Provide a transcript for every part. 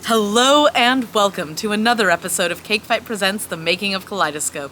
Hello and welcome to another episode of Cake Fight Presents The Making of Kaleidoscope.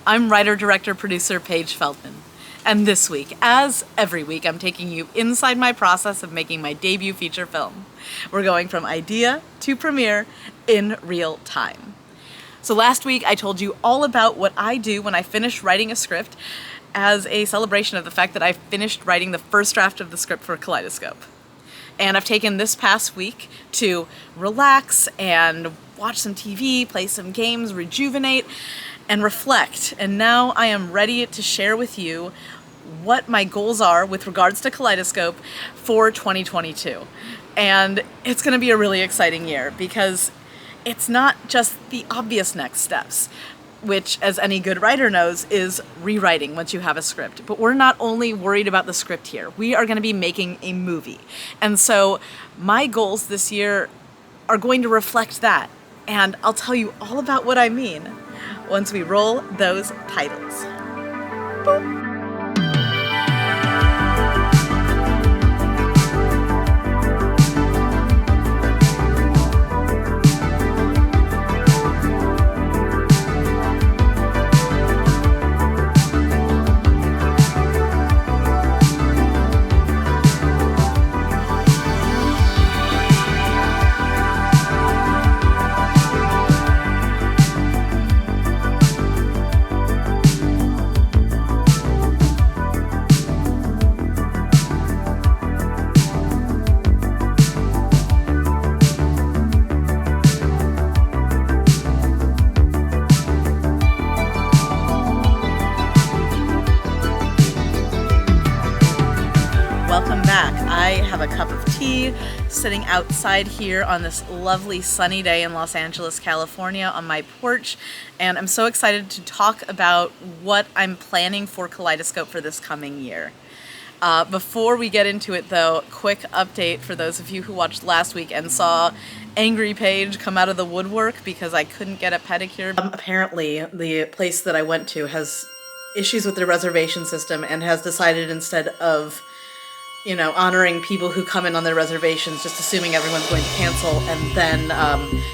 I'm writer, director, producer Paige Feldman. And this week, as every week, I'm taking you inside my process of making my debut feature film. We're going from idea to premiere in real time. So last week I told you all about what I do when I finish writing a script as a celebration of the fact that I finished writing the first draft of the script for Kaleidoscope. And I've taken this past week to relax and watch some TV, play some games, rejuvenate, and reflect. And now I am ready to share with you what my goals are with regards to Kaleidoscope for 2022. And it's going to be a really exciting year because it's not just the obvious next steps, which, as any good writer knows, is rewriting once you have a script. But we're not only worried about the script here. We are going to be making a movie. And so my goals this year are going to reflect that. And I'll tell you all about what I mean once we roll those titles. Boop. Welcome back. I have a cup of tea sitting outside here on this lovely sunny day in Los Angeles, California on my porch, and I'm so excited to talk about what I'm planning for Kaleidoscope for this coming year. Before we get into it though, quick update for those of you who watched last week and saw Angry Paige come out of the woodwork because I couldn't get a pedicure. Apparently the place that I went to has issues with their reservation system and has decided instead of honoring people who come in on their reservations, just assuming everyone's going to cancel, and then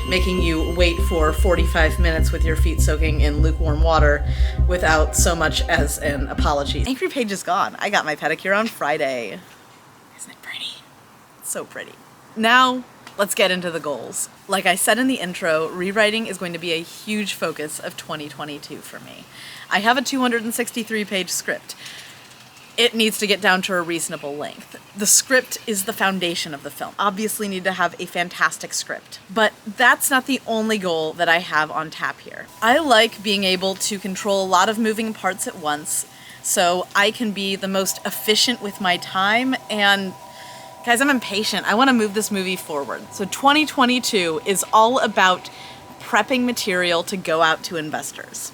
making you wait for 45 minutes with your feet soaking in lukewarm water without so much as an apology. Angry Paige is gone. I got my pedicure on Friday. Isn't it pretty? It's so pretty. Now, let's get into the goals. Like I said in the intro, rewriting is going to be a huge focus of 2022 for me. I have a 263-page script. It needs to get down to a reasonable length. The script is the foundation of the film. Obviously need to have a fantastic script, but that's not the only goal that I have on tap here. I like being able to control a lot of moving parts at once so I can be the most efficient with my time, and guys, I'm impatient. I want to move this movie forward. So 2022 is all about prepping material to go out to investors.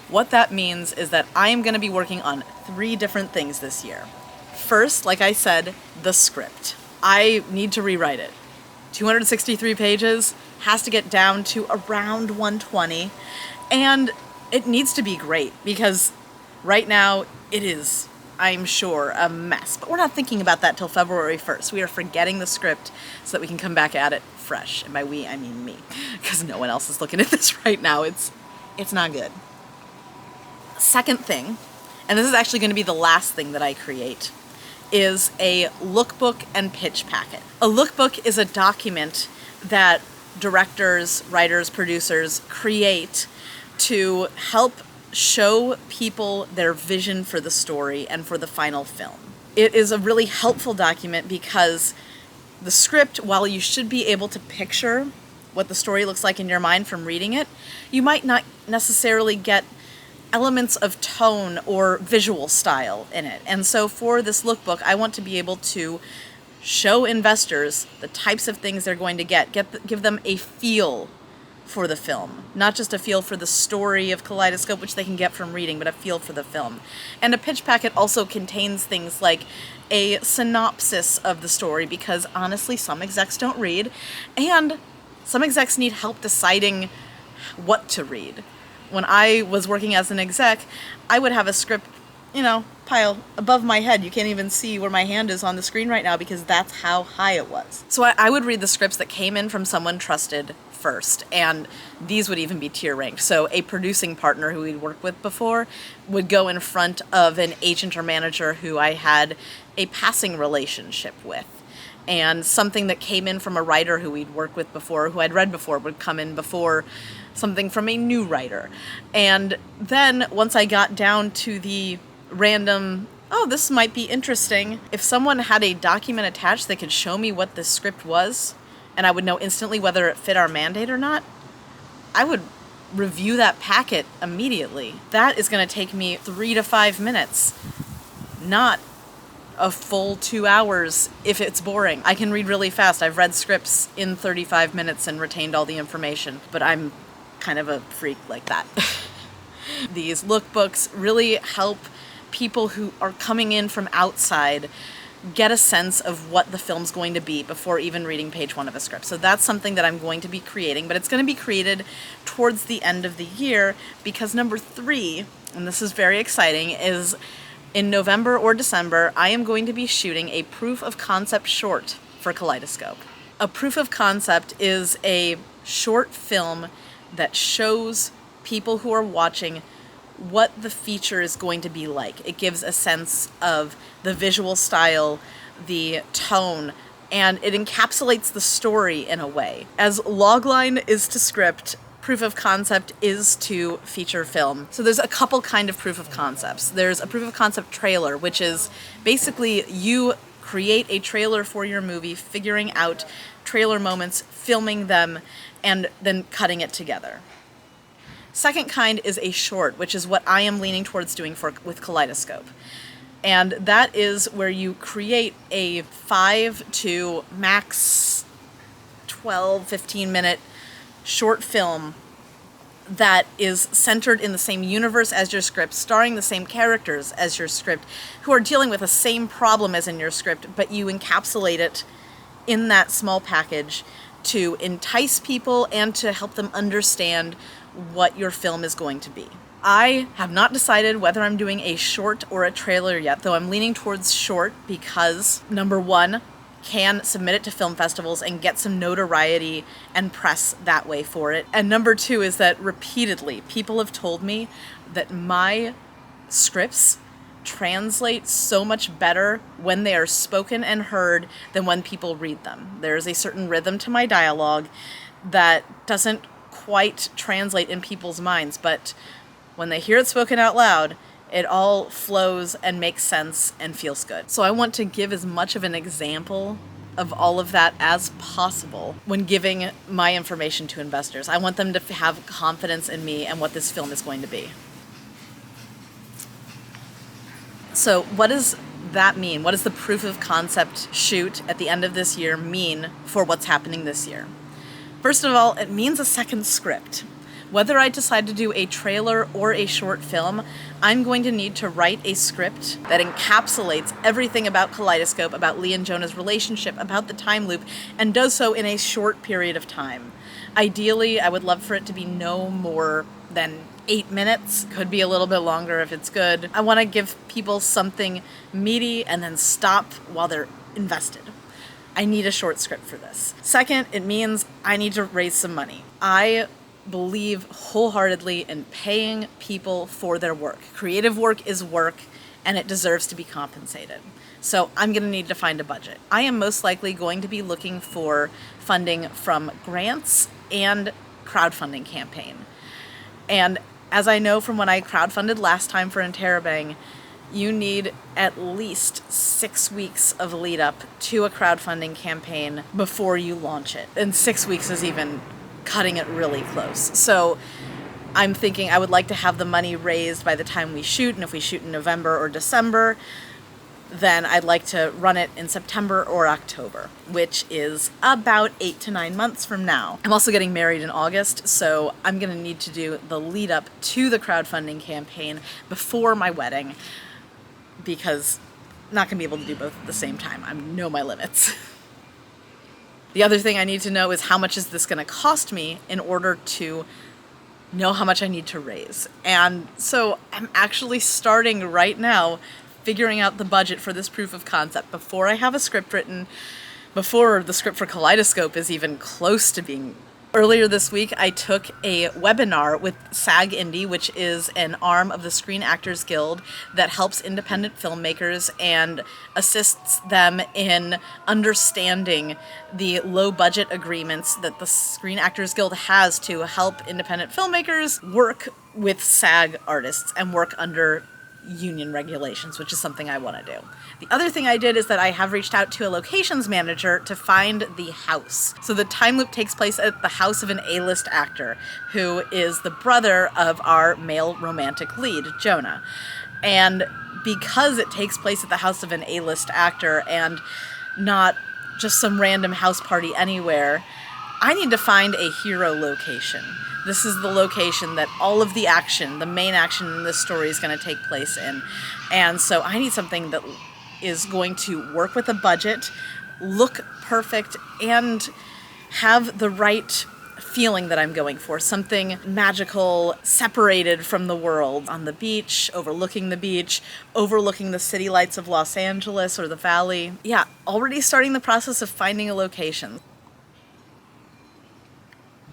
What that means is that I am going to be working on 3 different things this year. First, like I said, the script. I need to rewrite it. 263 pages, has to get down to around 120, and it needs to be great because right now it is, I'm sure, a mess. But we're not thinking about that till February 1st. We are forgetting the script so that we can come back at it fresh. And by we, I mean me, because no one else is looking at this right now. It's not good. Second thing, and this is actually going to be the last thing that I create, is a lookbook and pitch packet. A lookbook is a document that directors, writers, producers create to help show people their vision for the story and for the final film. It is a really helpful document because the script, while you should be able to picture what the story looks like in your mind from reading it, you might not necessarily get elements of tone or visual style in it. And so for this lookbook, I want to be able to show investors the types of things they're going to give them a feel for the film, not just a feel for the story of Kaleidoscope, which they can get from reading, but a feel for the film. And a pitch packet also contains things like a synopsis of the story, because honestly, some execs don't read, and some execs need help deciding what to read. When I was working as an exec, I would have a script pile above my head. You can't even see where my hand is on the screen right now because that's how high it was. So I would read the scripts that came in from someone trusted first, and these would even be tier ranked. So a producing partner who we'd worked with before would go in front of an agent or manager who I had a passing relationship with. And something that came in from a writer who we'd worked with before, who I'd read before, would come in before something from a new writer. And then once I got down to the random, oh, this might be interesting, if someone had a document attached that could show me what this script was, and I would know instantly whether it fit our mandate or not, I would review that packet immediately. That is going to take me 3 to 5 minutes, not a full 2 hours if it's boring. I can read really fast. I've read scripts in 35 minutes and retained all the information, but I'm kind of a freak like that. These lookbooks really help people who are coming in from outside get a sense of what the film's going to be before even reading page 1 of a script. So that's something that I'm going to be creating, but it's going to be created towards the end of the year because number 3, and this is very exciting, is in November or December, I am going to be shooting a proof of concept short for Kaleidoscope. A proof of concept is a short film that shows people who are watching what the feature is going to be like. It gives a sense of the visual style, the tone, and it encapsulates the story in a way. As logline is to script, proof of concept is to feature film. So there's a couple kind of proof of concepts. There's a proof of concept trailer, which is basically you create a trailer for your movie, figuring out trailer moments, filming them, and then cutting it together. Second kind is a short, which is what I am leaning towards doing with Kaleidoscope. And that is where you create a 5 to max 12, 15 minute short film that is centered in the same universe as your script, starring the same characters as your script, who are dealing with the same problem as in your script, but you encapsulate it in that small package to entice people and to help them understand what your film is going to be. I have not decided whether I'm doing a short or a trailer yet, though I'm leaning towards short because, number 1, can submit it to film festivals and get some notoriety and press that way for it. And number 2 is that repeatedly people have told me that my scripts translate so much better when they are spoken and heard than when people read them. There's a certain rhythm to my dialogue that doesn't quite translate in people's minds, but when they hear it spoken out loud, it all flows and makes sense and feels good. So I want to give as much of an example of all of that as possible when giving my information to investors. I want them to have confidence in me and what this film is going to be. So what does that mean? What does the proof of concept shoot at the end of this year mean for what's happening this year? First of all, it means a second script. Whether I decide to do a trailer or a short film, I'm going to need to write a script that encapsulates everything about Kaleidoscope, about Lee and Jonah's relationship, about the time loop, and does so in a short period of time. Ideally, I would love for it to be no more than 8 minutes. Could be a little bit longer if it's good. I want to give people something meaty and then stop while they're invested. I need a short script for this. Second, it means I need to raise some money. I believe wholeheartedly in paying people for their work. Creative work is work, and it deserves to be compensated. So I'm going to need to find a budget. I am most likely going to be looking for funding from grants and crowdfunding campaign. And as I know from when I crowdfunded last time for Interrobang, you need at least 6 weeks of lead up to a crowdfunding campaign before you launch it. And 6 weeks is even cutting it really close. So I'm thinking I would like to have the money raised by the time we shoot, and if we shoot in November or December, then I'd like to run it in September or October, which is about 8 to 9 months from now. I'm also getting married in August, so I'm going to need to do the lead up to the crowdfunding campaign before my wedding, because I'm not going to be able to do both at the same time. I know my limits. The other thing I need to know is how much is this going to cost me in order to know how much I need to raise. And so I'm actually starting right now figuring out the budget for this proof of concept before I have a script written, before the script for Kaleidoscope is even close to being. Earlier this week, I took a webinar with SAG Indie, which is an arm of the Screen Actors Guild that helps independent filmmakers and assists them in understanding the low budget agreements that the Screen Actors Guild has to help independent filmmakers work with SAG artists and work under union regulations, which is something I want to do. The other thing I did is that I have reached out to a locations manager to find the house. So the time loop takes place at the house of an A-list actor who is the brother of our male romantic lead, Jonah. And because it takes place at the house of an A-list actor and not just some random house party anywhere, I need to find a hero location. This is the location that all of the action, the main action in this story is going to take place in. And so I need something that is going to work with a budget, look perfect, and have the right feeling that I'm going for. Something magical, separated from the world, on the beach, overlooking the city lights of Los Angeles or the valley. Yeah, already starting the process of finding a location.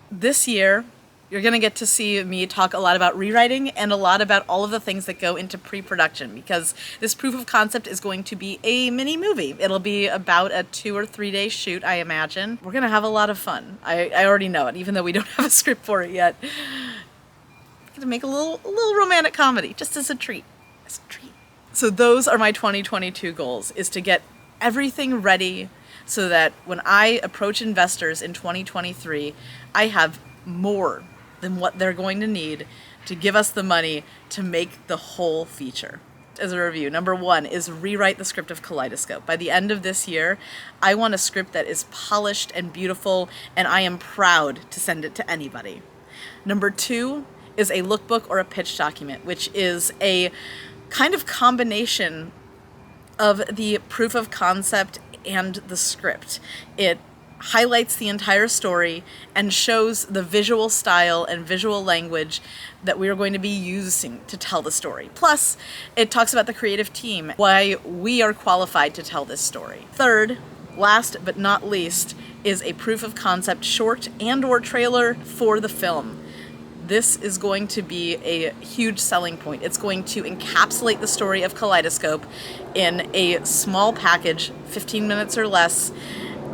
This year, you're going to get to see me talk a lot about rewriting and a lot about all of the things that go into pre-production, because this proof of concept is going to be a mini movie. It'll be about a 2 or 3 day shoot, I imagine. We're going to have a lot of fun. I already know it, even though we don't have a script for it yet. I'm going to make a little romantic comedy, just as a treat. As a treat. So those are my 2022 goals, is to get everything ready so that when I approach investors in 2023, I have more than what they're going to need to give us the money to make the whole feature. As a review, number 1 is rewrite the script of Kaleidoscope. By the end of this year, I want a script that is polished and beautiful, and I am proud to send it to anybody. Number 2 is a lookbook or a pitch document, which is a kind of combination of the proof of concept and the script. It highlights the entire story and shows the visual style and visual language that we are going to be using to tell the story. Plus, it talks about the creative team, why we are qualified to tell this story. Third, last but not least, is a proof of concept short and/or trailer for the film. This is going to be a huge selling point. It's going to encapsulate the story of Kaleidoscope in a small package, 15 minutes or less,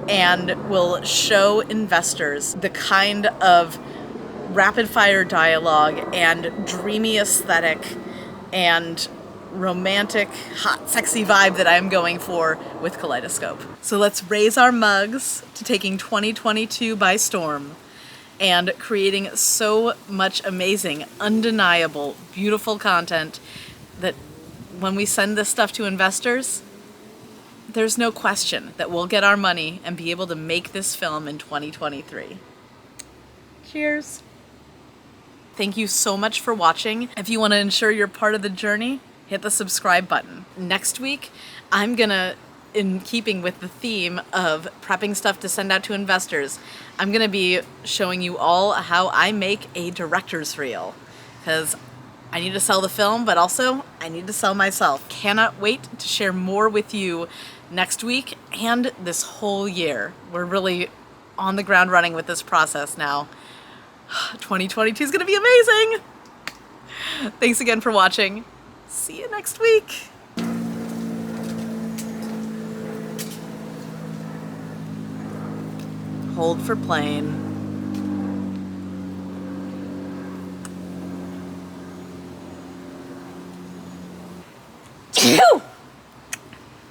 and will show investors the kind of rapid-fire dialogue and dreamy aesthetic and romantic, hot, sexy vibe that I'm going for with Kaleidoscope. So let's raise our mugs to taking 2022 by storm and creating so much amazing, undeniable, beautiful content that when we send this stuff to investors, there's no question that we'll get our money and be able to make this film in 2023. Cheers. Thank you so much for watching. If you want to ensure you're part of the journey, hit the subscribe button. Next week, I'm gonna, in keeping with the theme of prepping stuff to send out to investors, I'm gonna be showing you all how I make a director's reel, because I need to sell the film, but also I need to sell myself. Cannot wait to share more with you next week and this whole year. We're really on the ground running with this process now. 2022 is gonna be amazing. Thanks again for watching. See you next week. Hold for plane. Phew!